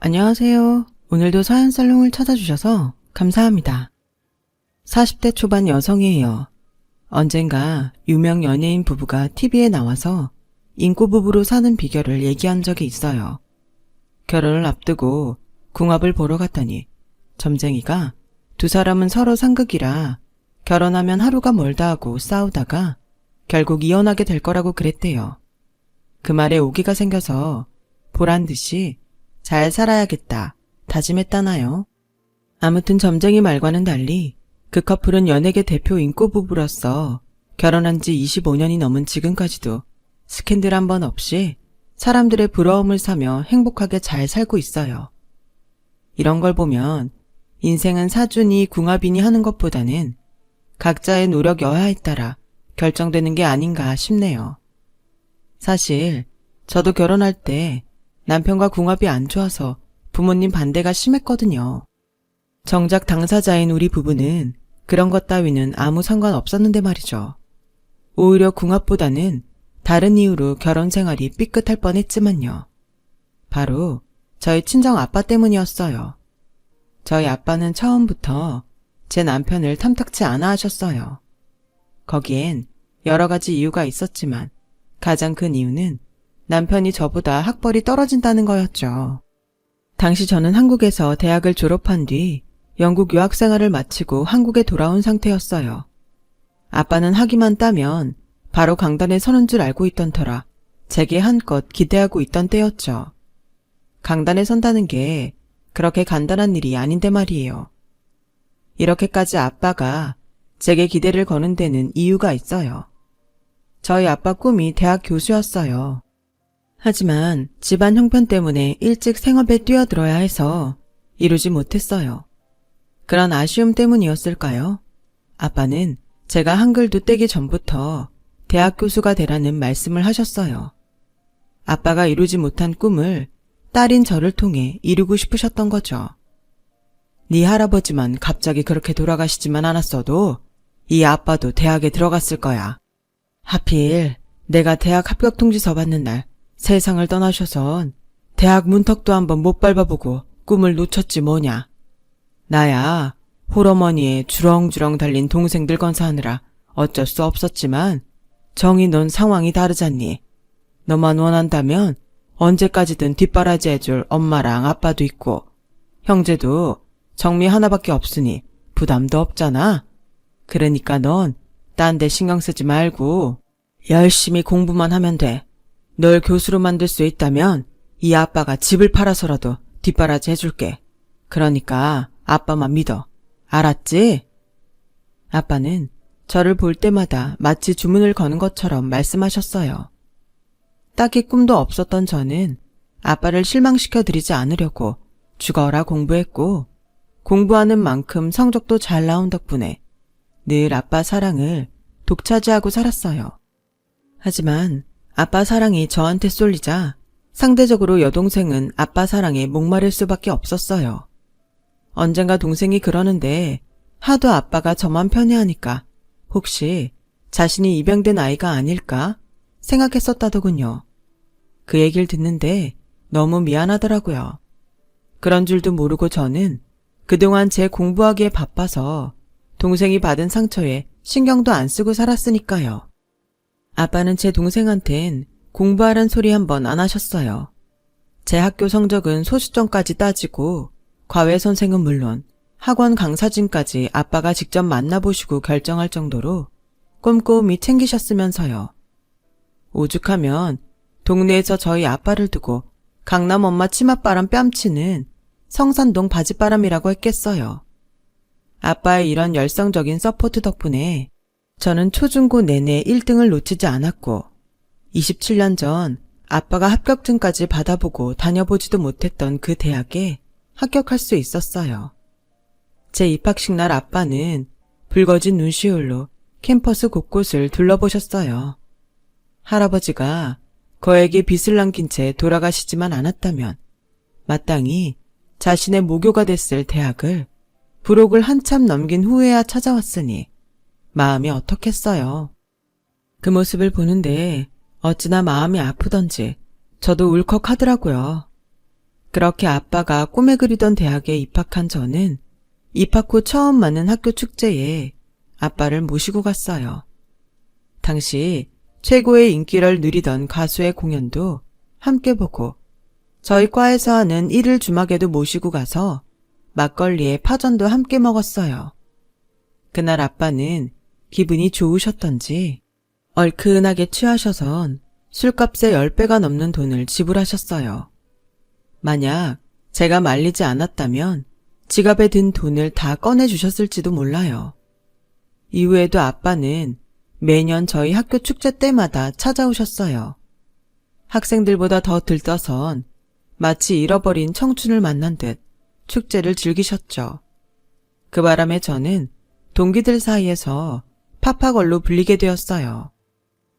안녕하세요. 오늘도 사연살롱을 찾아주셔서 감사합니다. 40대 초반 여성이에요. 언젠가 유명 연예인 부부가 TV에 나와서 인꼬부부로 사는 비결을 얘기한 적이 있어요. 결혼을 앞두고 궁합을 보러 갔더니 점쟁이가 두 사람은 서로 상극이라 결혼하면 하루가 멀다 하고 싸우다가 결국 이혼하게 될 거라고 그랬대요. 그 말에 오기가 생겨서 보란듯이 잘 살아야겠다 다짐했다나요. 아무튼 점쟁이 말과는 달리 그 커플은 연예계 대표 인꼬부부로서 결혼한 지 25년이 넘은 지금까지도 스캔들 한 번 없이 사람들의 부러움을 사며 행복하게 잘 살고 있어요. 이런 걸 보면 인생은 사주니 궁합이니 하는 것보다는 각자의 노력 여하에 따라 결정되는 게 아닌가 싶네요. 사실 저도 결혼할 때 남편과 궁합이 안 좋아서 부모님 반대가 심했거든요. 정작 당사자인 우리 부부는 그런 것 따위는 아무 상관 없었는데 말이죠. 오히려 궁합보다는 다른 이유로 결혼 생활이 삐끗할 뻔했지만요. 바로 저희 친정 아빠 때문이었어요. 저희 아빠는 처음부터 제 남편을 탐탁치 않아 하셨어요. 거기엔 여러 가지 이유가 있었지만 가장 큰 이유는 남편이 저보다 학벌이 떨어진다는 거였죠. 당시 저는 한국에서 대학을 졸업한 뒤 영국 유학생활을 마치고 한국에 돌아온 상태였어요. 아빠는 학위만 따면 바로 강단에 서는 줄 알고 있던 터라 제게 한껏 기대하고 있던 때였죠. 강단에 선다는 게 그렇게 간단한 일이 아닌데 말이에요. 이렇게까지 아빠가 제게 기대를 거는 데는 이유가 있어요. 저희 아빠 꿈이 대학 교수였어요. 하지만 집안 형편 때문에 일찍 생업에 뛰어들어야 해서 이루지 못했어요. 그런 아쉬움 때문이었을까요? 아빠는 제가 한글도 떼기 전부터 대학 교수가 되라는 말씀을 하셨어요. 아빠가 이루지 못한 꿈을 딸인 저를 통해 이루고 싶으셨던 거죠. 네 할아버지만 갑자기 그렇게 돌아가시지만 않았어도 이 아빠도 대학에 들어갔을 거야. 하필 내가 대학 합격 통지서 받는 날 세상을 떠나셔선 대학 문턱도 한번 못 밟아보고 꿈을 놓쳤지 뭐냐. 나야 홀어머니에 주렁주렁 달린 동생들 건사하느라 어쩔 수 없었지만 정이 넌 상황이 다르잖니. 너만 원한다면 언제까지든 뒷바라지 해줄 엄마랑 아빠도 있고 형제도 정미 하나밖에 없으니 부담도 없잖아. 그러니까 넌 딴 데 신경 쓰지 말고 열심히 공부만 하면 돼. 널 교수로 만들 수 있다면 이 아빠가 집을 팔아서라도 뒷바라지 해줄게. 그러니까 아빠만 믿어. 알았지? 아빠는 저를 볼 때마다 마치 주문을 거는 것처럼 말씀하셨어요. 딱히 꿈도 없었던 저는 아빠를 실망시켜드리지 않으려고 죽어라 공부했고 공부하는 만큼 성적도 잘 나온 덕분에 늘 아빠 사랑을 독차지하고 살았어요. 하지만 아빠 사랑이 저한테 쏠리자 상대적으로 여동생은 아빠 사랑에 목마를 수밖에 없었어요. 언젠가 동생이 그러는데 하도 아빠가 저만 편애하니까 혹시 자신이 입양된 아이가 아닐까 생각했었다더군요. 그 얘기를 듣는데 너무 미안하더라고요. 그런 줄도 모르고 저는 그동안 제 공부하기에 바빠서 동생이 받은 상처에 신경도 안 쓰고 살았으니까요. 아빠는 제 동생한텐 공부하란 소리 한번 안 하셨어요. 제 학교 성적은 소수점까지 따지고 과외 선생은 물론 학원 강사진까지 아빠가 직접 만나보시고 결정할 정도로 꼼꼼히 챙기셨으면서요. 오죽하면 동네에서 저희 아빠를 두고 강남 엄마 치맛바람 뺨치는 성산동 바지바람이라고 했겠어요. 아빠의 이런 열성적인 서포트 덕분에 저는 초중고 내내 1등을 놓치지 않았고 27년 전 아빠가 합격증까지 받아보고 다녀보지도 못했던 그 대학에 합격할 수 있었어요. 제 입학식 날 아빠는 붉어진 눈시울로 캠퍼스 곳곳을 둘러보셨어요. 할아버지가 거액의 빚을 남긴 채 돌아가시지만 않았다면 마땅히 자신의 모교가 됐을 대학을 부록을 한참 넘긴 후에야 찾아왔으니 마음이 어떻겠어요. 그 모습을 보는데 어찌나 마음이 아프던지 저도 울컥하더라고요. 그렇게 아빠가 꿈에 그리던 대학에 입학한 저는 입학 후 처음 맞는 학교 축제에 아빠를 모시고 갔어요. 당시 최고의 인기를 누리던 가수의 공연도 함께 보고 저희 과에서 하는 1일 주막에도 모시고 가서 막걸리에 파전도 함께 먹었어요. 그날 아빠는 기분이 좋으셨던지 얼큰하게 취하셔선 술값의 10배가 넘는 돈을 지불하셨어요. 만약 제가 말리지 않았다면 지갑에 든 돈을 다 꺼내주셨을지도 몰라요. 이후에도 아빠는 매년 저희 학교 축제 때마다 찾아오셨어요. 학생들보다 더 들떠선 마치 잃어버린 청춘을 만난 듯 축제를 즐기셨죠. 그 바람에 저는 동기들 사이에서 파파걸로 불리게 되었어요.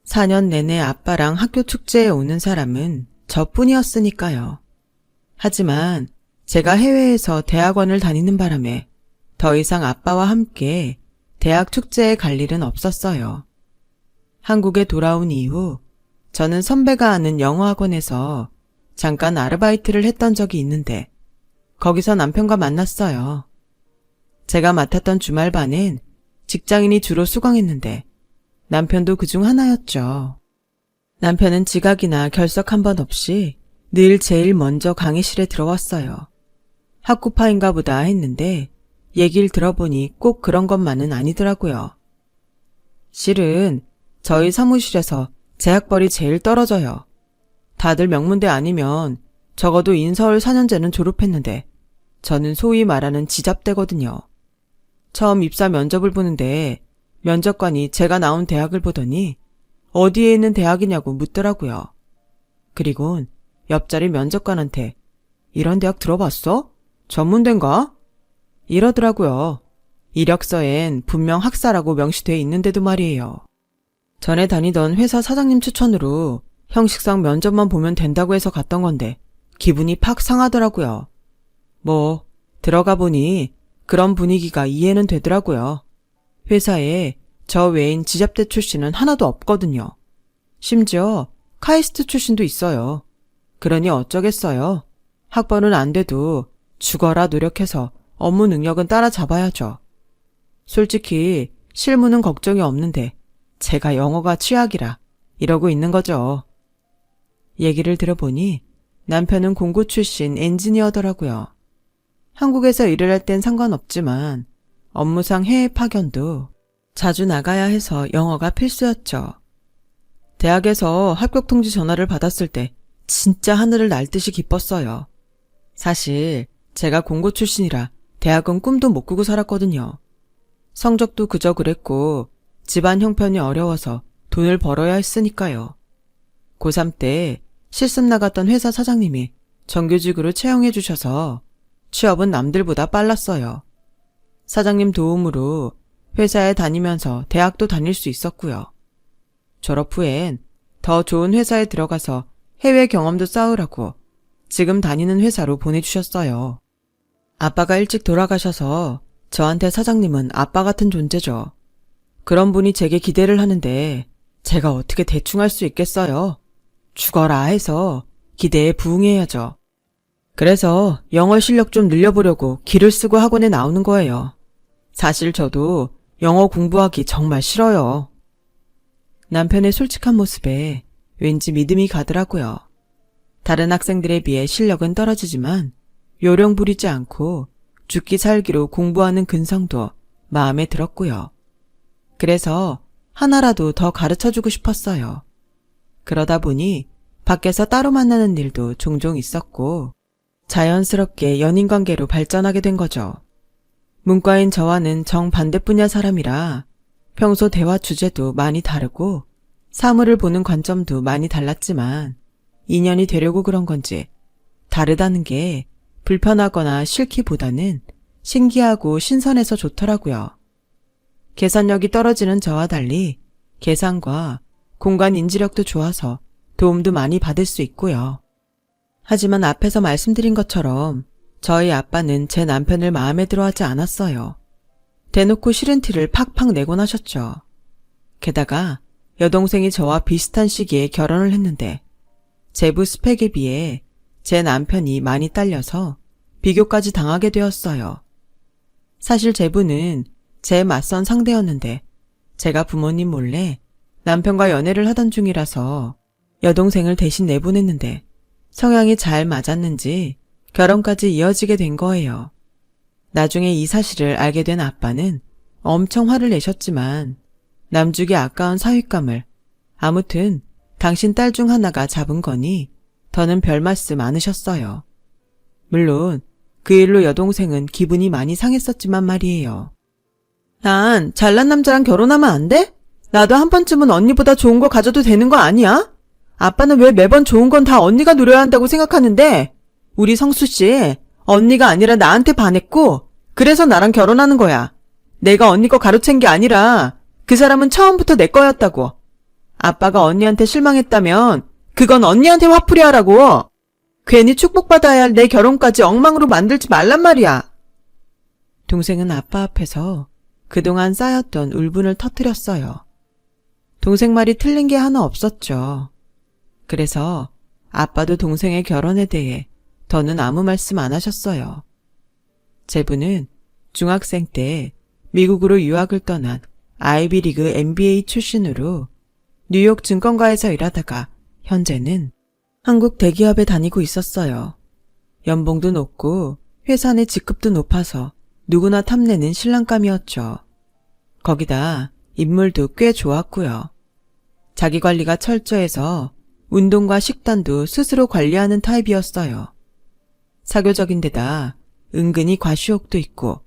4년 내내 아빠랑 학교 축제에 오는 사람은 저뿐이었으니까요. 하지만 제가 해외에서 대학원을 다니는 바람에 더 이상 아빠와 함께 대학 축제에 갈 일은 없었어요. 한국에 돌아온 이후 저는 선배가 하는 영어학원에서 잠깐 아르바이트를 했던 적이 있는데 거기서 남편과 만났어요. 제가 맡았던 주말반엔 직장인이 주로 수강했는데 남편도 그중 하나였죠. 남편은 지각이나 결석 한 번 없이 늘 제일 먼저 강의실에 들어왔어요. 학구파인가 보다 했는데 얘기를 들어보니 꼭 그런 것만은 아니더라고요. 실은 저희 사무실에서 제 학벌이 제일 떨어져요. 다들 명문대 아니면 적어도 인서울 4년제는 졸업했는데 저는 소위 말하는 지잡대거든요. 처음 입사 면접을 보는데 면접관이 제가 나온 대학을 보더니 어디에 있는 대학이냐고 묻더라고요. 그리곤 옆자리 면접관한테 이런 대학 들어봤어? 전문대인가? 이러더라고요. 이력서엔 분명 학사라고 명시돼 있는데도 말이에요. 전에 다니던 회사 사장님 추천으로 형식상 면접만 보면 된다고 해서 갔던 건데 기분이 팍 상하더라고요. 뭐 들어가 보니 그런 분위기가 이해는 되더라고요. 회사에 저 외인 지잡대 출신은 하나도 없거든요. 심지어 카이스트 출신도 있어요. 그러니 어쩌겠어요. 학번은 안 돼도 죽어라 노력해서 업무 능력은 따라잡아야죠. 솔직히 실무는 걱정이 없는데 제가 영어가 취약이라 이러고 있는 거죠. 얘기를 들어보니 남편은 공고 출신 엔지니어더라고요. 한국에서 일을 할 땐 상관없지만 업무상 해외 파견도 자주 나가야 해서 영어가 필수였죠. 대학에서 합격 통지 전화를 받았을 때 진짜 하늘을 날 듯이 기뻤어요. 사실 제가 공고 출신이라 대학은 꿈도 못 꾸고 살았거든요. 성적도 그저 그랬고 집안 형편이 어려워서 돈을 벌어야 했으니까요. 고3 때 실습 나갔던 회사 사장님이 정규직으로 채용해 주셔서 취업은 남들보다 빨랐어요. 사장님 도움으로 회사에 다니면서 대학도 다닐 수 있었고요. 졸업 후엔 더 좋은 회사에 들어가서 해외 경험도 쌓으라고 지금 다니는 회사로 보내주셨어요. 아빠가 일찍 돌아가셔서 저한테 사장님은 아빠 같은 존재죠. 그런 분이 제게 기대를 하는데 제가 어떻게 대충 할 수 있겠어요? 죽어라 해서 기대에 부응해야죠. 그래서 영어 실력 좀 늘려보려고 기를 쓰고 학원에 나오는 거예요. 사실 저도 영어 공부하기 정말 싫어요. 남편의 솔직한 모습에 왠지 믿음이 가더라고요. 다른 학생들에 비해 실력은 떨어지지만 요령 부리지 않고 죽기 살기로 공부하는 근성도 마음에 들었고요. 그래서 하나라도 더 가르쳐주고 싶었어요. 그러다 보니 밖에서 따로 만나는 일도 종종 있었고 자연스럽게 연인관계로 발전하게 된 거죠. 문과인 저와는 정반대 분야 사람이라 평소 대화 주제도 많이 다르고 사물을 보는 관점도 많이 달랐지만 인연이 되려고 그런 건지 다르다는 게 불편하거나 싫기보다는 신기하고 신선해서 좋더라고요. 계산력이 떨어지는 저와 달리 계산과 공간 인지력도 좋아서 도움도 많이 받을 수 있고요. 하지만 앞에서 말씀드린 것처럼 저희 아빠는 제 남편을 마음에 들어하지 않았어요. 대놓고 싫은 티를 팍팍 내곤 하셨죠. 게다가 여동생이 저와 비슷한 시기에 결혼을 했는데 재부 스펙에 비해 제 남편이 많이 딸려서 비교까지 당하게 되었어요. 사실 제부는 제 맞선 상대였는데 제가 부모님 몰래 남편과 연애를 하던 중이라서 여동생을 대신 내보냈는데 성향이 잘 맞았는지 결혼까지 이어지게 된 거예요. 나중에 이 사실을 알게 된 아빠는 엄청 화를 내셨지만 남주기 아까운 사윗감을 아무튼 당신 딸 중 하나가 잡은 거니 더는 별 말씀 안 하셨어요. 물론 그 일로 여동생은 기분이 많이 상했었지만 말이에요. 난 잘난 남자랑 결혼하면 안 돼? 나도 한 번쯤은 언니보다 좋은 거 가져도 되는 거 아니야? 아빠는 왜 매번 좋은 건 다 언니가 누려야 한다고 생각하는데 우리 성수씨 언니가 아니라 나한테 반했고 그래서 나랑 결혼하는 거야. 내가 언니 거 가로챈 게 아니라 그 사람은 처음부터 내 거였다고. 아빠가 언니한테 실망했다면 그건 언니한테 화풀이 하라고. 괜히 축복받아야 할 내 결혼까지 엉망으로 만들지 말란 말이야. 동생은 아빠 앞에서 그동안 쌓였던 울분을 터뜨렸어요. 동생 말이 틀린 게 하나 없었죠. 그래서 아빠도 동생의 결혼에 대해 더는 아무 말씀 안 하셨어요. 제부는 중학생 때 미국으로 유학을 떠난 아이비리그 MBA 출신으로 뉴욕 증권가에서 일하다가 현재는 한국 대기업에 다니고 있었어요. 연봉도 높고 회사 내 직급도 높아서 누구나 탐내는 신랑감이었죠. 거기다 인물도 꽤 좋았고요. 자기관리가 철저해서 운동과 식단도 스스로 관리하는 타입이었어요. 사교적인데다 은근히 과시욕도 있고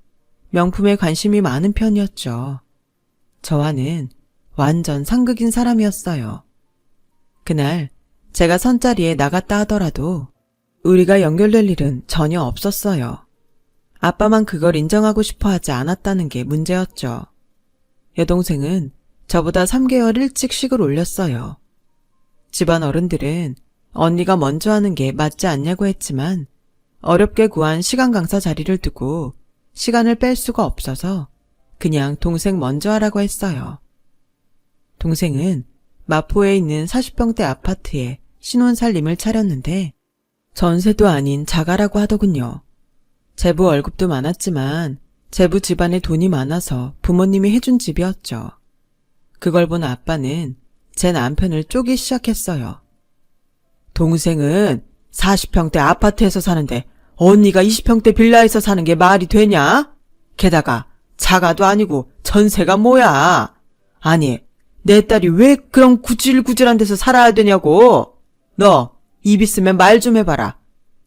명품에 관심이 많은 편이었죠. 저와는 완전 상극인 사람이었어요. 그날 제가 선자리에 나갔다 하더라도 우리가 연결될 일은 전혀 없었어요. 아빠만 그걸 인정하고 싶어 하지 않았다는 게 문제였죠. 여동생은 저보다 3개월 일찍 식을 올렸어요. 집안 어른들은 언니가 먼저 하는 게 맞지 않냐고 했지만 어렵게 구한 시간 강사 자리를 두고 시간을 뺄 수가 없어서 그냥 동생 먼저 하라고 했어요. 동생은 마포에 있는 40평대 아파트에 신혼살림을 차렸는데 전세도 아닌 자가라고 하더군요. 제부 월급도 많았지만 제부 집안에 돈이 많아서 부모님이 해준 집이었죠. 그걸 본 아빠는 제 남편을 쪼기 시작했어요. 동생은 40평대 아파트에서 사는데 언니가 20평대 빌라에서 사는 게 말이 되냐? 게다가 자가도 아니고 전세가 뭐야? 아니, 내 딸이 왜 그런 구질구질한 데서 살아야 되냐고? 너 입 있으면 말 좀 해봐라.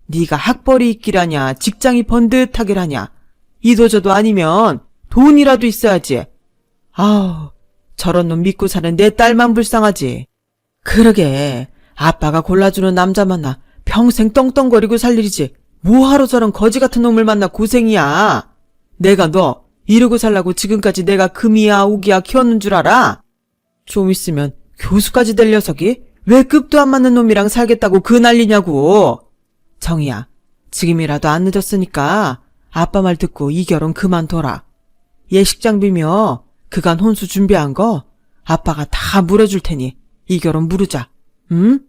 네가 학벌이 있기라냐, 직장이 번듯하기라냐. 이도저도 아니면 돈이라도 있어야지. 아우, 저런 놈 믿고 사는 내 딸만 불쌍하지. 그러게, 아빠가 골라주는 남자 만나 평생 떵떵거리고 살 일이지. 뭐하러 저런 거지 같은 놈을 만나 고생이야. 내가 너 이러고 살라고 지금까지 내가 금이야 오기야 키웠는 줄 알아? 좀 있으면 교수까지 될 녀석이 왜 급도 안 맞는 놈이랑 살겠다고 그 난리냐고. 정희야, 지금이라도 안 늦었으니까 아빠 말 듣고 이 결혼 그만둬라. 예식장비며 그간 혼수 준비한 거 아빠가 다 물어줄 테니 이 결혼 무르자. 응?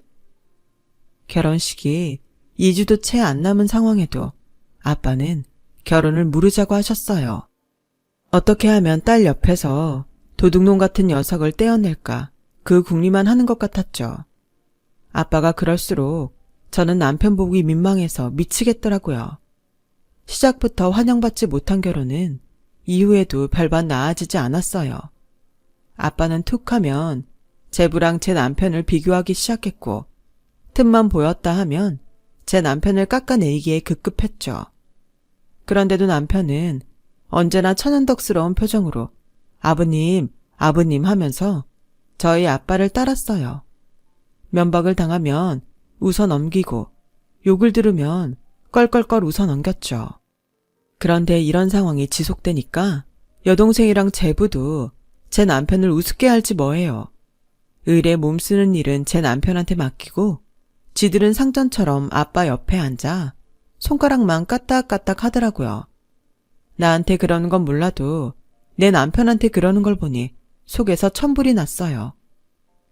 결혼식이 2주도 채 안 남은 상황에도 아빠는 결혼을 무르자고 하셨어요. 어떻게 하면 딸 옆에서 도둑놈 같은 녀석을 떼어낼까 그 궁리만 하는 것 같았죠. 아빠가 그럴수록 저는 남편 보기 민망해서 미치겠더라고요. 시작부터 환영받지 못한 결혼은 이후에도 별반 나아지지 않았어요. 아빠는 툭 하면 제부랑 제 남편을 비교하기 시작했고 틈만 보였다 하면 제 남편을 깎아내리기에 급급했죠. 그런데도 남편은 언제나 천연덕스러운 표정으로 아버님, 아버님 하면서 저희 아빠를 따랐어요. 면박을 당하면 웃어 넘기고 욕을 들으면 껄껄껄 웃어 넘겼죠. 그런데 이런 상황이 지속되니까 여동생이랑 제부도 제 남편을 우습게 할지 뭐해요. 을에 몸쓰는 일은 제 남편한테 맡기고 지들은 상전처럼 아빠 옆에 앉아 손가락만 까딱까딱 하더라고요. 나한테 그러는 건 몰라도 내 남편한테 그러는 걸 보니 속에서 천불이 났어요.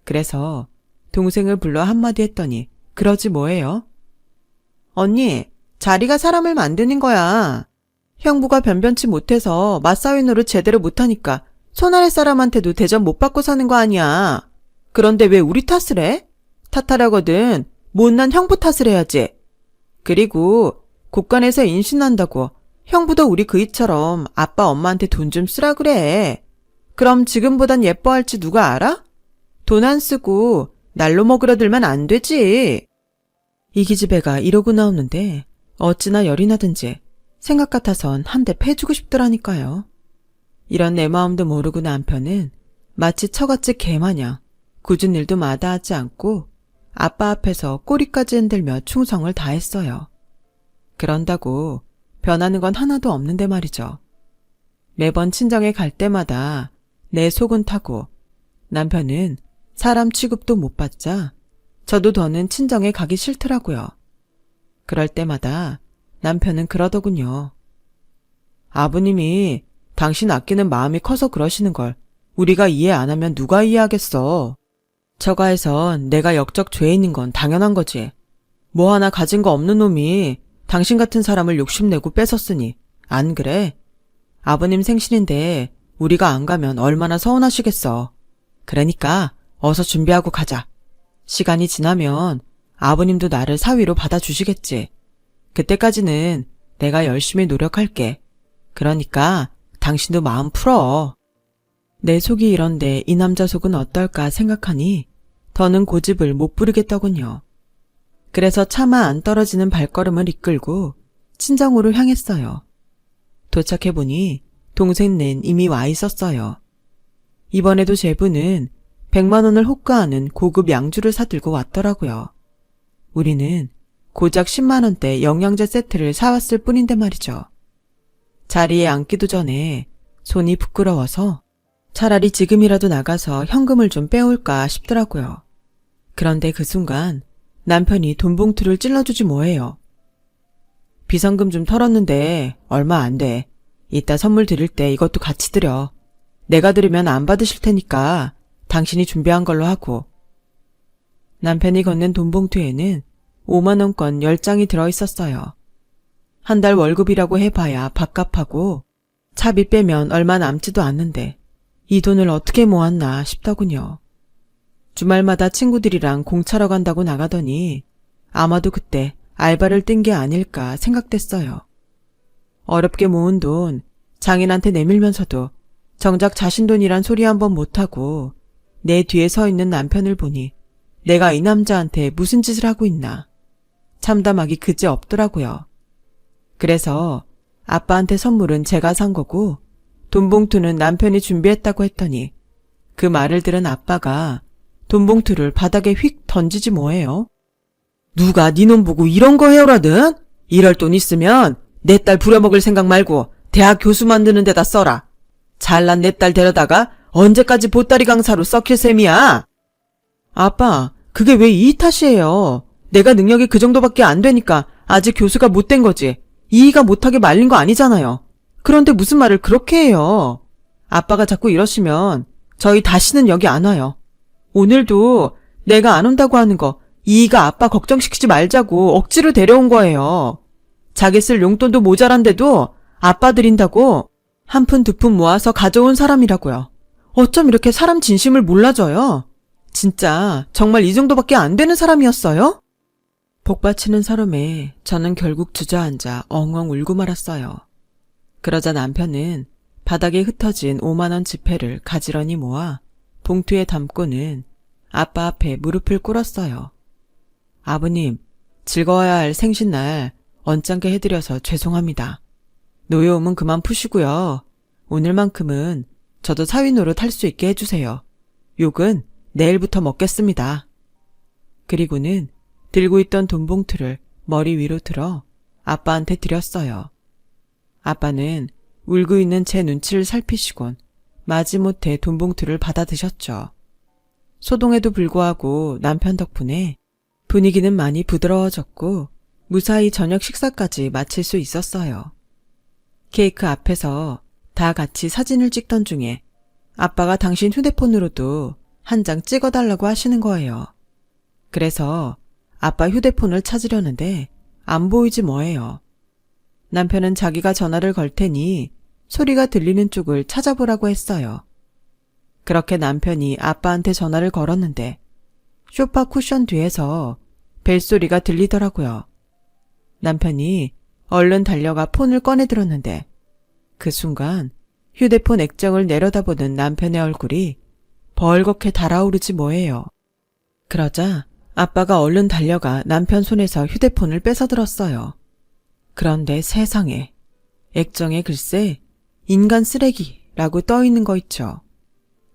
그래서 동생을 불러 한마디 했더니 그러지 뭐해요? 언니, 자리가 사람을 만드는 거야. 형부가 변변치 못해서 맞사위 노릇 제대로 못하니까 손아래 사람한테도 대접 못 받고 사는 거 아니야. 그런데 왜 우리 탓을 해? 탓하려거든 못난 형부 탓을 해야지. 그리고 곳간에서 임신한다고 형부도 우리 그이처럼 아빠 엄마한테 돈 좀 쓰라 그래. 그럼 지금보단 예뻐할지 누가 알아? 돈 안 쓰고 날로 먹으려 들면 안 되지. 이 기집애가 이러고 나오는데 어찌나 열이 나든지 생각 같아선 한 대 패주고 싶더라니까요. 이런 내 마음도 모르고 남편은 마치 처갓집 개마냥 굳은 일도 마다하지 않고 아빠 앞에서 꼬리까지 흔들며 충성을 다했어요. 그런다고 변하는 건 하나도 없는데 말이죠. 매번 친정에 갈 때마다 내 속은 타고 남편은 사람 취급도 못 받자 저도 더는 친정에 가기 싫더라고요. 그럴 때마다 남편은 그러더군요. 아버님이 당신 아끼는 마음이 커서 그러시는 걸 우리가 이해 안 하면 누가 이해하겠어. 처가에선 내가 역적 죄인인 건 당연한 거지. 뭐 하나 가진 거 없는 놈이 당신 같은 사람을 욕심내고 뺏었으니 안 그래? 아버님 생신인데 우리가 안 가면 얼마나 서운하시겠어. 그러니까 어서 준비하고 가자. 시간이 지나면 아버님도 나를 사위로 받아주시겠지. 그때까지는 내가 열심히 노력할게. 그러니까 당신도 마음 풀어. 내 속이 이런데 이 남자 속은 어떨까 생각하니 더는 고집을 못 부리겠더군요. 그래서 차마 안 떨어지는 발걸음을 이끌고 친정으로 향했어요. 도착해보니 동생는 이미 와 있었어요. 이번에도 제부는 100만 원을 호가하는 고급 양주를 사들고 왔더라고요. 우리는 고작 10만 원대 영양제 세트를 사왔을 뿐인데 말이죠. 자리에 앉기도 전에 손이 부끄러워서 차라리 지금이라도 나가서 현금을 좀 빼올까 싶더라고요. 그런데 그 순간 남편이 돈 봉투를 찔러주지 뭐해요. 비상금 좀 털었는데 얼마 안 돼. 이따 선물 드릴 때 이것도 같이 드려. 내가 드리면 안 받으실 테니까 당신이 준비한 걸로 하고. 남편이 건넨 돈 봉투에는 5만 원권 10장이 들어있었어요. 한 달 월급이라고 해봐야 밥값하고 차비 빼면 얼마 남지도 않는데 이 돈을 어떻게 모았나 싶더군요. 주말마다 친구들이랑 공차러 간다고 나가더니 아마도 그때 알바를 뜬 게 아닐까 생각됐어요. 어렵게 모은 돈 장인한테 내밀면서도 정작 자신 돈이란 소리 한번 못하고 내 뒤에 서 있는 남편을 보니 내가 이 남자한테 무슨 짓을 하고 있나 참담하기 그지없더라고요. 그래서 아빠한테 선물은 제가 산 거고 돈 봉투는 남편이 준비했다고 했더니 그 말을 들은 아빠가 돈 봉투를 바닥에 휙 던지지 뭐해요. 누가 네 놈 보고 이런 거 해오라든? 이럴 돈 있으면 내 딸 부려먹을 생각 말고 대학 교수 만드는 데다 써라. 잘난 내 딸 데려다가 언제까지 보따리 강사로 썩힐 셈이야? 아빠, 그게 왜 이 탓이에요? 내가 능력이 그 정도밖에 안 되니까 아직 교수가 못 된 거지. 이의가 못하게 말린 거 아니잖아요. 그런데 무슨 말을 그렇게 해요? 아빠가 자꾸 이러시면 저희 다시는 여기 안 와요. 오늘도 내가 안 온다고 하는 거 이의가 아빠 걱정시키지 말자고 억지로 데려온 거예요. 자기 쓸 용돈도 모자란데도 아빠 드린다고 한 푼 두 푼 모아서 가져온 사람이라고요. 어쩜 이렇게 사람 진심을 몰라줘요? 진짜 정말 이 정도밖에 안 되는 사람이었어요? 복받치는 서름에 저는 결국 주저앉아 엉엉 울고 말았어요. 그러자 남편은 바닥에 흩어진 5만 원 지폐를 가지런히 모아 봉투에 담고는 아빠 앞에 무릎을 꿇었어요. 아버님, 즐거워야 할 생신날 언짢게 해드려서 죄송합니다. 노여움은 그만 푸시고요. 오늘만큼은 저도 사위 노릇 할 수 있게 해주세요. 욕은 내일부터 먹겠습니다. 그리고는 들고 있던 돈 봉투를 머리 위로 들어 아빠한테 드렸어요. 아빠는 울고 있는 제 눈치를 살피시곤 마지못해 돈 봉투를 받아 드셨죠. 소동에도 불구하고 남편 덕분에 분위기는 많이 부드러워졌고 무사히 저녁 식사까지 마칠 수 있었어요. 케이크 앞에서 다 같이 사진을 찍던 중에 아빠가 당신 휴대폰으로도 한 장 찍어달라고 하시는 거예요. 그래서 아빠 휴대폰을 찾으려는데 안 보이지 뭐예요. 남편은 자기가 전화를 걸 테니 소리가 들리는 쪽을 찾아보라고 했어요. 그렇게 남편이 아빠한테 전화를 걸었는데 소파 쿠션 뒤에서 벨소리가 들리더라고요. 남편이 얼른 달려가 폰을 꺼내 들었는데 그 순간 휴대폰 액정을 내려다보는 남편의 얼굴이 벌겋게 달아오르지 뭐예요. 그러자 아빠가 얼른 달려가 남편 손에서 휴대폰을 뺏어들었어요. 그런데 세상에, 액정에 글쎄 인간 쓰레기라고 떠있는 거 있죠.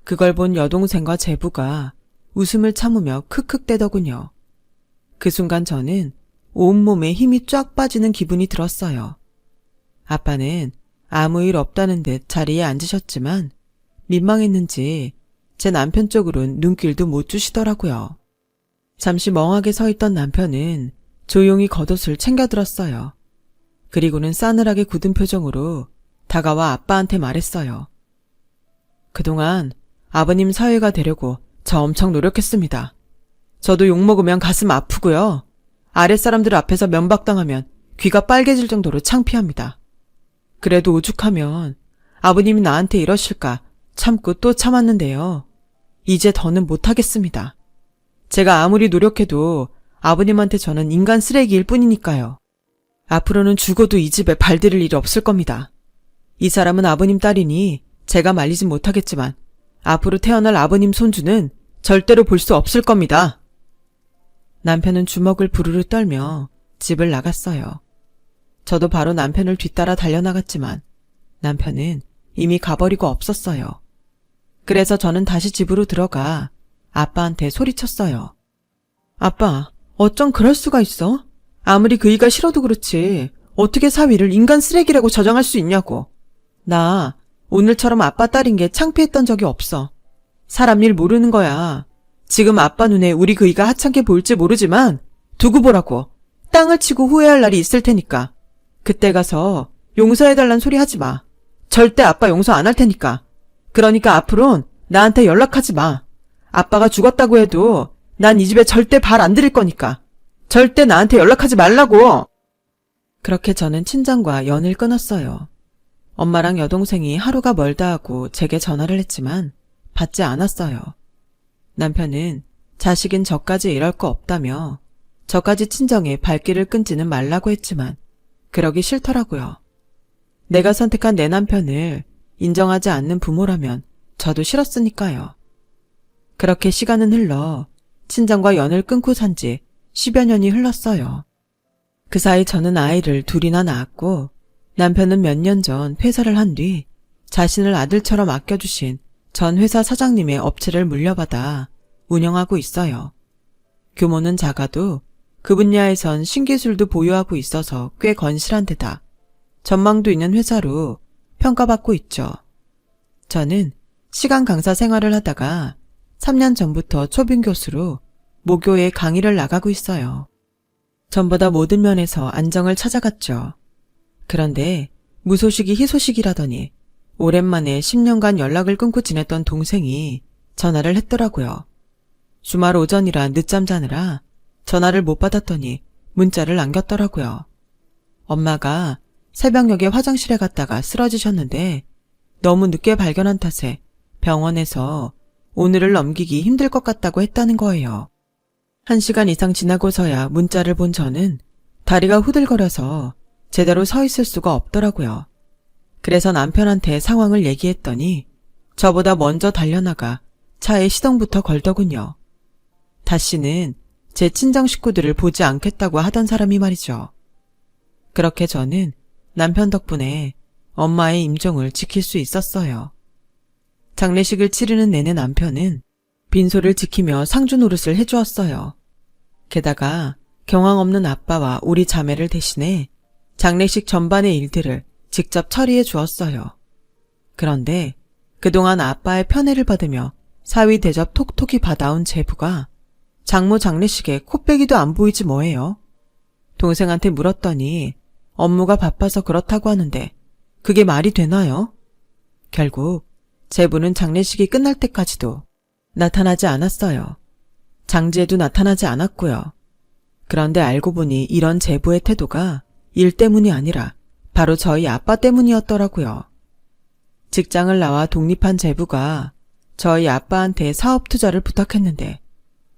그걸 본 여동생과 제부가 웃음을 참으며 크크대더군요. 그 순간 저는 온몸에 힘이 쫙 빠지는 기분이 들었어요. 아빠는 아무 일 없다는 듯 자리에 앉으셨지만 민망했는지 제 남편 쪽으론 눈길도 못 주시더라고요. 잠시 멍하게 서 있던 남편은 조용히 겉옷을 챙겨들었어요. 그리고는 싸늘하게 굳은 표정으로 다가와 아빠한테 말했어요. 그동안 아버님 사위가 되려고 저 엄청 노력했습니다. 저도 욕먹으면 가슴 아프고요. 아랫사람들 앞에서 면박당하면 귀가 빨개질 정도로 창피합니다. 그래도 오죽하면 아버님이 나한테 이러실까 참고 또 참았는데요. 이제 더는 못하겠습니다. 제가 아무리 노력해도 아버님한테 저는 인간 쓰레기일 뿐이니까요. 앞으로는 죽어도 이 집에 발들일 일이 없을 겁니다. 이 사람은 아버님 딸이니 제가 말리진 못하겠지만 앞으로 태어날 아버님 손주는 절대로 볼 수 없을 겁니다. 남편은 주먹을 부르르 떨며 집을 나갔어요. 저도 바로 남편을 뒤따라 달려나갔지만 남편은 이미 가버리고 없었어요. 그래서 저는 다시 집으로 들어가 아빠한테 소리쳤어요. 아빠, 어쩜 그럴 수가 있어? 아무리 그이가 싫어도 그렇지 어떻게 사위를 인간 쓰레기라고 저장할 수 있냐고. 나 오늘처럼 아빠 딸인 게 창피했던 적이 없어. 사람 일 모르는 거야. 지금 아빠 눈에 우리 그이가 하찮게 보일지 모르지만 두고 보라고. 땅을 치고 후회할 날이 있을 테니까. 그때 가서 용서해달란 소리 하지 마. 절대 아빠 용서 안 할 테니까. 그러니까 앞으론 나한테 연락하지 마. 아빠가 죽었다고 해도 난 이 집에 절대 발 안 들일 거니까. 절대 나한테 연락하지 말라고. 그렇게 저는 친정과 연을 끊었어요. 엄마랑 여동생이 하루가 멀다 하고 제게 전화를 했지만 받지 않았어요. 남편은 자식인 저까지 이럴 거 없다며 저까지 친정에 발길을 끊지는 말라고 했지만 그러기 싫더라고요. 내가 선택한 내 남편을 인정하지 않는 부모라면 저도 싫었으니까요. 그렇게 시간은 흘러 친정과 연을 끊고 산 지 10여 년이 흘렀어요. 그 사이 저는 아이를 둘이나 낳았고 남편은 몇 년 전 퇴사를 한 뒤 자신을 아들처럼 아껴주신 전 회사 사장님의 업체를 물려받아 운영하고 있어요. 규모는 작아도 그 분야에선 신기술도 보유하고 있어서 꽤 건실한 데다 전망도 있는 회사로 평가받고 있죠. 저는 시간 강사 생활을 하다가 3년 전부터 초빙 교수로 모교에 강의를 나가고 있어요. 전보다 모든 면에서 안정을 찾아갔죠. 그런데 무소식이 희소식이라더니 오랜만에 10년간 연락을 끊고 지냈던 동생이 전화를 했더라고요. 주말 오전이라 늦잠 자느라 전화를 못 받았더니 문자를 남겼더라고요. 엄마가 새벽녘에 화장실에 갔다가 쓰러지셨는데 너무 늦게 발견한 탓에 병원에서 오늘을 넘기기 힘들 것 같다고 했다는 거예요. 1시간 이상 지나고서야 문자를 본 저는 다리가 후들거려서 제대로 서 있을 수가 없더라고요. 그래서 남편한테 상황을 얘기했더니 저보다 먼저 달려나가 차에 시동부터 걸더군요. 다시는 제 친정 식구들을 보지 않겠다고 하던 사람이 말이죠. 그렇게 저는 남편 덕분에 엄마의 임종을 지킬 수 있었어요. 장례식을 치르는 내내 남편은 빈소를 지키며 상주 노릇을 해주었어요. 게다가 경황 없는 아빠와 우리 자매를 대신해 장례식 전반의 일들을 직접 처리해 주었어요. 그런데 그동안 아빠의 편애를 받으며 사위 대접 톡톡히 받아온 제부가 장모 장례식에 코빼기도 안 보이지 뭐예요. 동생한테 물었더니 업무가 바빠서 그렇다고 하는데 그게 말이 되나요? 결국 제부는 장례식이 끝날 때까지도 나타나지 않았어요. 장지에도 나타나지 않았고요. 그런데 알고 보니 이런 제부의 태도가 일 때문이 아니라 바로 저희 아빠 때문이었더라고요. 직장을 나와 독립한 제부가 저희 아빠한테 사업 투자를 부탁했는데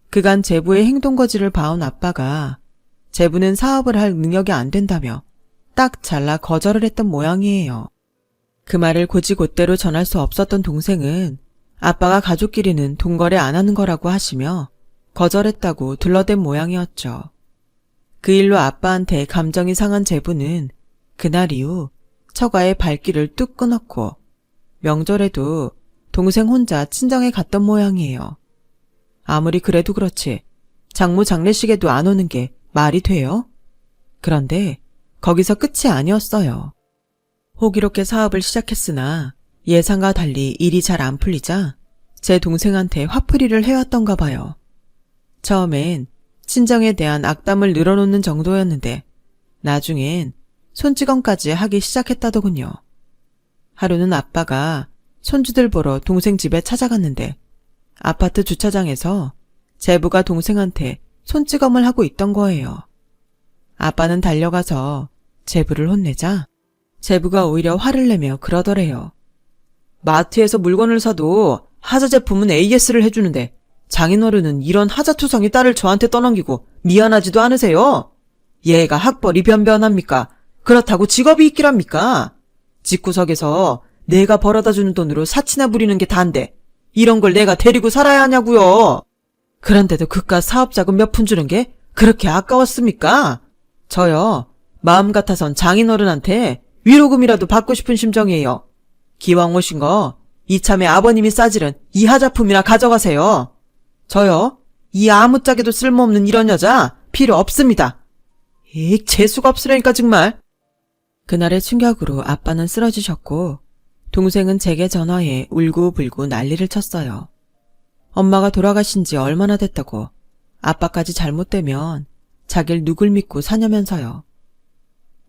그간 제부의 행동거지를 봐온 아빠가 제부는 사업을 할 능력이 안 된다며 딱 잘라 거절을 했던 모양이에요. 그 말을 곧이곧대로 전할 수 없었던 동생은 아빠가 가족끼리는 돈거래 안 하는 거라고 하시며 거절했다고 둘러댄 모양이었죠. 그 일로 아빠한테 감정이 상한 제부는 그날 이후 처가의 발길을 뚝 끊었고 명절에도 동생 혼자 친정에 갔던 모양이에요. 아무리 그래도 그렇지 장모 장례식에도 안 오는 게 말이 돼요? 그런데 거기서 끝이 아니었어요. 호기롭게 사업을 시작했으나 예상과 달리 일이 잘 안 풀리자 제 동생한테 화풀이를 해왔던가 봐요. 처음엔 친정에 대한 악담을 늘어놓는 정도였는데 나중엔 손찌검까지 하기 시작했다더군요. 하루는 아빠가 손주들 보러 동생 집에 찾아갔는데 아파트 주차장에서 제부가 동생한테 손찌검을 하고 있던 거예요. 아빠는 달려가서 제부를 혼내자 제부가 오히려 화를 내며 그러더래요. 마트에서 물건을 사도 하자 제품은 AS를 해주는데 장인어른은 이런 하자투성이 딸을 저한테 떠넘기고 미안하지도 않으세요? 얘가 학벌이 변변합니까? 그렇다고 직업이 있기랍니까? 집구석에서 내가 벌어다주는 돈으로 사치나 부리는 게 다인데 이런 걸 내가 데리고 살아야 하냐고요. 그런데도 그깟 사업자금 몇 푼 주는 게 그렇게 아까웠습니까? 저요, 마음 같아선 장인어른한테 위로금이라도 받고 싶은 심정이에요. 기왕 오신 거 이참에 아버님이 싸지른 이 하자품이나 가져가세요. 저요, 이 아무짝에도 쓸모없는 이런 여자 필요 없습니다. 재수가 없으려니까 정말. 그날의 충격으로 아빠는 쓰러지셨고 동생은 제게 전화해 울고불고 난리를 쳤어요. 엄마가 돌아가신 지 얼마나 됐다고 아빠까지 잘못되면 자길 누굴 믿고 사냐면서요.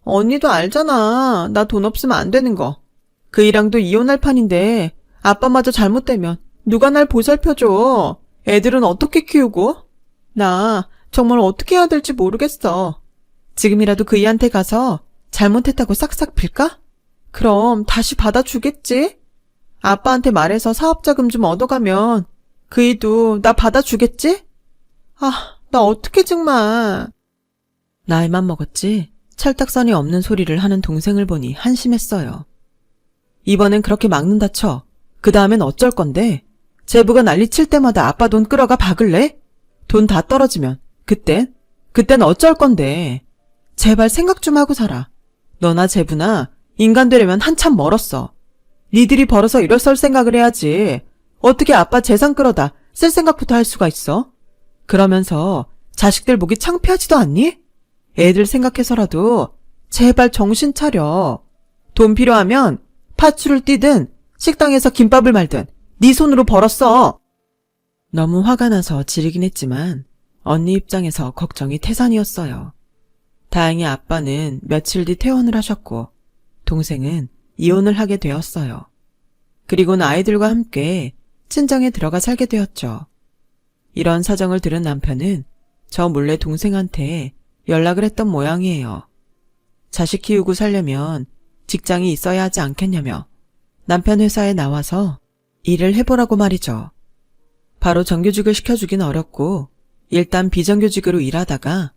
언니도 알잖아. 나 돈 없으면 안 되는 거. 그 이랑도 이혼할 판인데 아빠마저 잘못되면 누가 날 보살펴줘. 애들은 어떻게 키우고? 나 정말 어떻게 해야 될지 모르겠어. 지금이라도 그이한테 가서 잘못했다고 싹싹 빌까? 그럼 다시 받아주겠지? 아빠한테 말해서 사업자금 좀 얻어가면 그이도 나 받아주겠지? 아, 나 어떡해 정말. 나이만 먹었지 철딱선이 없는 소리를 하는 동생을 보니 한심했어요. 이번엔 그렇게 막는다 쳐. 그 다음엔 어쩔 건데? 제부가 난리칠 때마다 아빠 돈 끌어가 박을래? 돈 다 떨어지면 그땐 어쩔 건데? 제발 생각 좀 하고 살아. 너나 제부나 인간 되려면 한참 멀었어. 니들이 벌어서 일어설 생각을 해야지. 어떻게 아빠 재산 끌어다 쓸 생각부터 할 수가 있어? 그러면서 자식들 보기 창피하지도 않니? 애들 생각해서라도 제발 정신 차려. 돈 필요하면 파출을 뛰든 식당에서 김밥을 말든 네 손으로 벌었어. 너무 화가 나서 지르긴 했지만 언니 입장에서 걱정이 태산이었어요. 다행히 아빠는 며칠 뒤 퇴원을 하셨고 동생은 이혼을 하게 되었어요. 그리고는 아이들과 함께 친정에 들어가 살게 되었죠. 이런 사정을 들은 남편은 저 몰래 동생한테 연락을 했던 모양이에요. 자식 키우고 살려면 직장이 있어야 하지 않겠냐며 남편 회사에 나와서 일을 해보라고 말이죠. 바로 정규직을 시켜주긴 어렵고 일단 비정규직으로 일하다가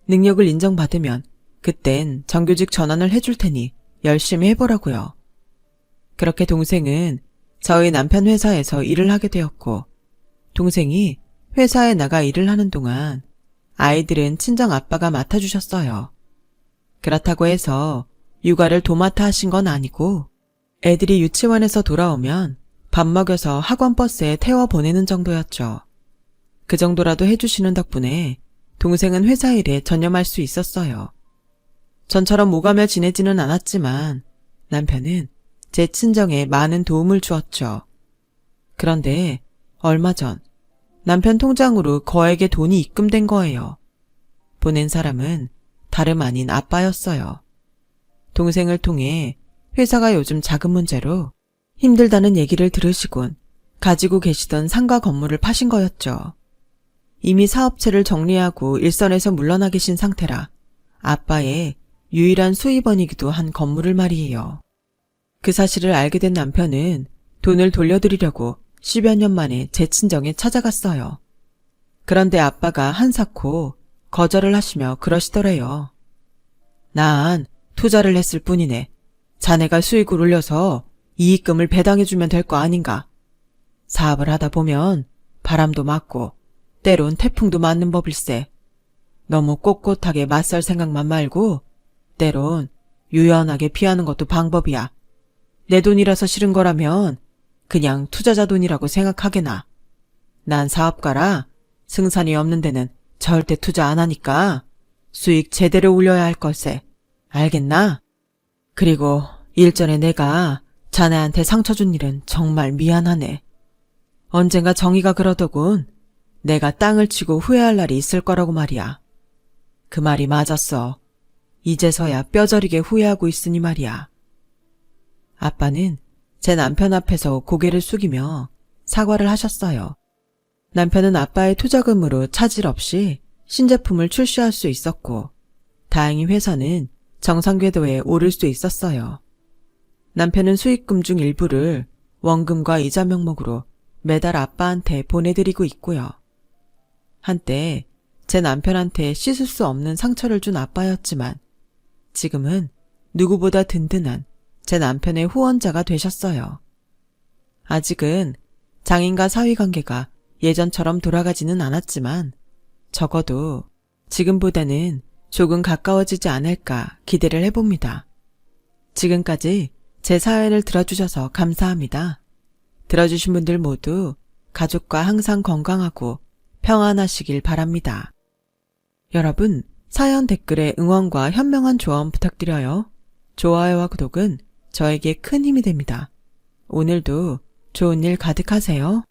능력을 인정받으면 그땐 정규직 전환을 해줄 테니 열심히 해보라고요. 그렇게 동생은 저희 남편 회사에서 일을 하게 되었고 동생이 회사에 나가 일을 하는 동안 아이들은 친정 아빠가 맡아주셨어요. 그렇다고 해서 육아를 도맡아 하신 건 아니고 애들이 유치원에서 돌아오면 밥 먹여서 학원 버스에 태워 보내는 정도였죠. 그 정도라도 해주시는 덕분에 동생은 회사 일에 전념할 수 있었어요. 전처럼 오가며 지내지는 않았지만 남편은 제 친정에 많은 도움을 주었죠. 그런데 얼마 전 남편 통장으로 거액의 돈이 입금된 거예요. 보낸 사람은 다름 아닌 아빠였어요. 동생을 통해 회사가 요즘 자금 문제로 힘들다는 얘기를 들으시곤 가지고 계시던 상가 건물을 파신 거였죠. 이미 사업체를 정리하고 일선에서 물러나 계신 상태라 아빠의 유일한 수입원이기도 한 건물을 말이에요. 그 사실을 알게 된 남편은 돈을 돌려드리려고 10여 년 만에 제 친정에 찾아갔어요. 그런데 아빠가 한사코 거절을 하시며 그러시더래요. 난 투자를 했을 뿐이네. 자네가 수익을 올려서 이익금을 배당해주면 될 거 아닌가. 사업을 하다 보면 바람도 맞고 때론 태풍도 맞는 법일세. 너무 꼿꼿하게 맞설 생각만 말고 때론 유연하게 피하는 것도 방법이야. 내 돈이라서 싫은 거라면 그냥 투자자 돈이라고 생각하게나. 난 사업가라 승산이 없는 데는 절대 투자 안 하니까 수익 제대로 올려야 할 걸세. 알겠나? 그리고 일전에 내가 자네한테 상처 준 일은 정말 미안하네. 언젠가 정의가 그러더군. 내가 땅을 치고 후회할 날이 있을 거라고 말이야. 그 말이 맞았어. 이제서야 뼈저리게 후회하고 있으니 말이야. 아빠는 제 남편 앞에서 고개를 숙이며 사과를 하셨어요. 남편은 아빠의 투자금으로 차질 없이 신제품을 출시할 수 있었고 다행히 회사는 정상 궤도에 오를 수 있었어요. 남편은 수익금 중 일부를 원금과 이자 명목으로 매달 아빠한테 보내드리고 있고요. 한때 제 남편한테 씻을 수 없는 상처를 준 아빠였지만 지금은 누구보다 든든한 제 남편의 후원자가 되셨어요. 아직은 장인과 사위관계가 예전처럼 돌아가지는 않았지만 적어도 지금보다는 조금 가까워지지 않을까 기대를 해봅니다. 지금까지 제 사연을 들어주셔서 감사합니다. 들어주신 분들 모두 가족과 항상 건강하고 평안하시길 바랍니다. 여러분, 사연 댓글에 응원과 현명한 조언 부탁드려요. 좋아요와 구독은 저에게 큰 힘이 됩니다. 오늘도 좋은 일 가득하세요.